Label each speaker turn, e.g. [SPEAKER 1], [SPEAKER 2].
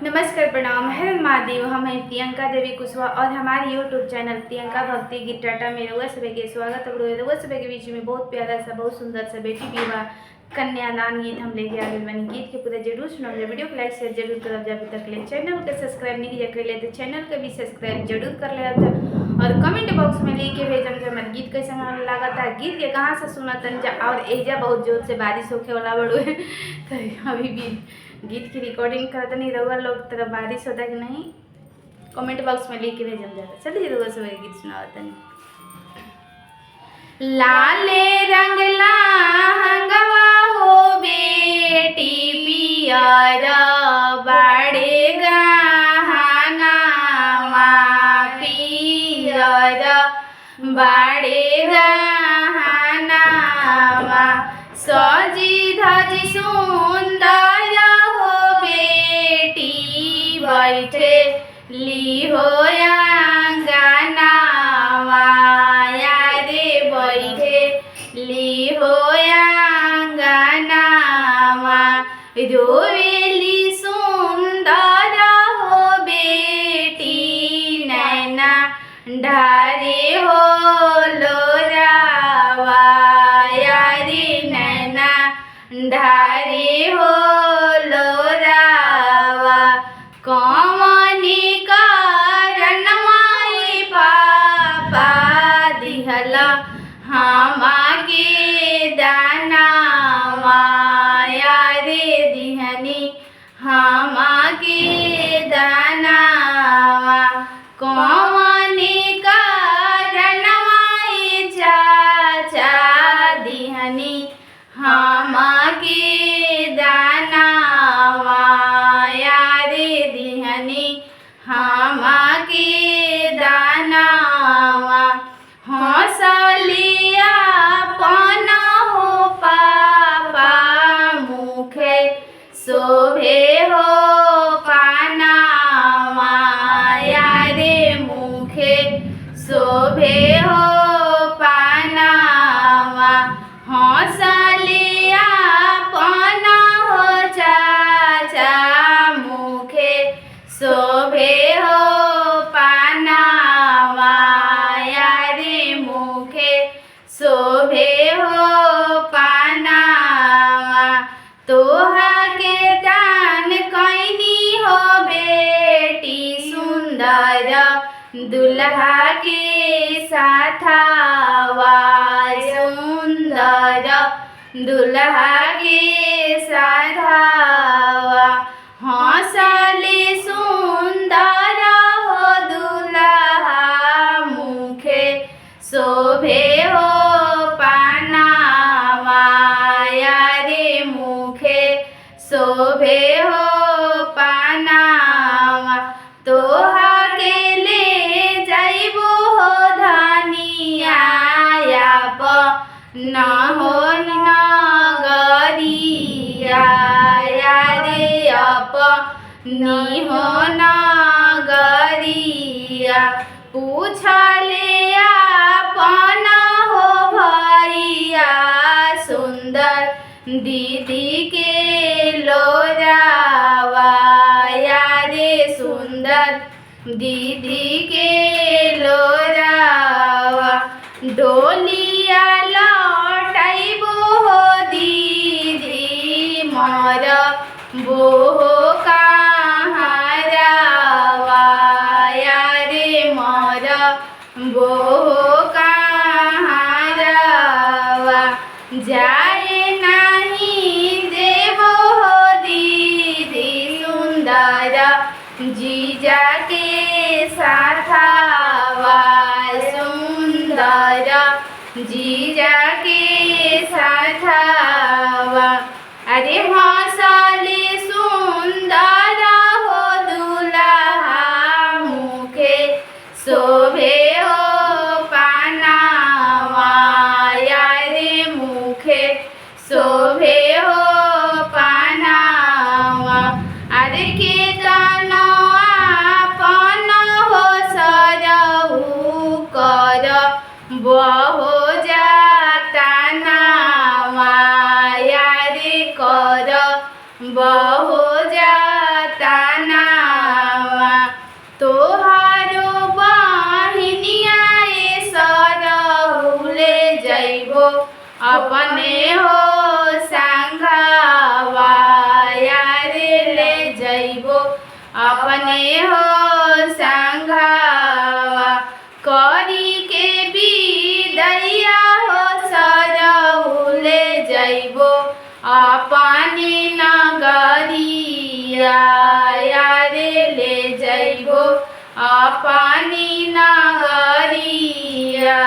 [SPEAKER 1] नमस्कार, प्रणाम, हर महादेव। हम हैं प्रियंका देवी कुशवाहा और हमारे यूट्यूब चैनल प्रियंका भक्ति गीत टाटा में रउआ सभी के स्वागत है। रउआ सभी के बीच में बहुत प्यारा सा, बहुत सुंदर सा बेटी विवाह कन्यादान गीत हम लेके आ गए बनी। गीत के पूरा जरूर सुनब, वीडियो को लाइक शेयर जरूर करब। जब तक ले चैनल के सब्सक्राइब नहीं किया कर ले तो चैनल के भी सब्सक्राइब जरूर कर ले और कमेंट बॉक्स में लिख के भेजम कि हमारे गीत कैसा लगा था, गीत के कहाँ से सुना तन जा। और एजा बहुत जोर से बारिश होके वाला बड़ो है तो अभी भी गीत की रिकॉर्डिंग करते नहीं रहुआ लोग, तरह बारिश होता कि नहीं कमेंट बॉक्स में लिख के भेजम जाता। चलिए रहुआ सब गीत सुनावता नहीं। लाले रंग लहंगवा हो बेटी पियर बाड़े गहनावा पियर बाड़े गहनावा सजी धजी सुंदर हो बेटी बैठे ली हो अंगनावा यारे बैठे ली हो अंगनावा रोवेली सुंदर हो बेटी नैना ढारे हो लोरावा यारे नैना ढारे हो लोरावा कौमनी कारण माई पापा दिहल हमा के दानावा यारे दिहनी हमा के दानावा कौमनी कारण माई चाचा दिहनी हमा के दानावा यारे दिहनी हमा के दानावा हंसलिया पना हो पापा मुखे शोभे हो पानावा यारे मुखे शोभे हो पानावा हंसलिया पना हो चाचा मुखे शोभे हो पानावा यारे मुखे शोभे हो पानावा तोहा के दान कैनी हो बेटी सुंदर दुल्हा के साथावा सुंदर दुल्हा के साथावा हंसले सुंदर हो दुल्हा मुखे शोभे हो पानावा यारे मुखे शोभे हो पानावा तोहा के ले जाइबो हो धनिया न हो नगरिया यारे अपनी हो नगरिया पूछले अपन हो भैया सुंदर दीदी के लोरावा यारे सुंदर दीदी के लोरावा डोलिया लौटाइबो हो दीदी मर बोहो कहारावा यारे मर बोहो कहारावा जाए नहीं देवो हो दीदी सुंदर जीजा के साथावा सुंदर जीजा के साथावा अरे हंसले सुंदर हो दुल्हा मुखे शोभे हो पानावा यारे मुखे शोभे हो पानावा अरे के तनवा पन हो सरऊ कर बहो जाता नावा यारे कर बहो जाता ना अपने हो संघवा यारे ले जइबो अपने हो संघवा करी के विदैया हो सरहु ले जइबो अपने नगरिया यारे ले जइबो अपने नगरिया।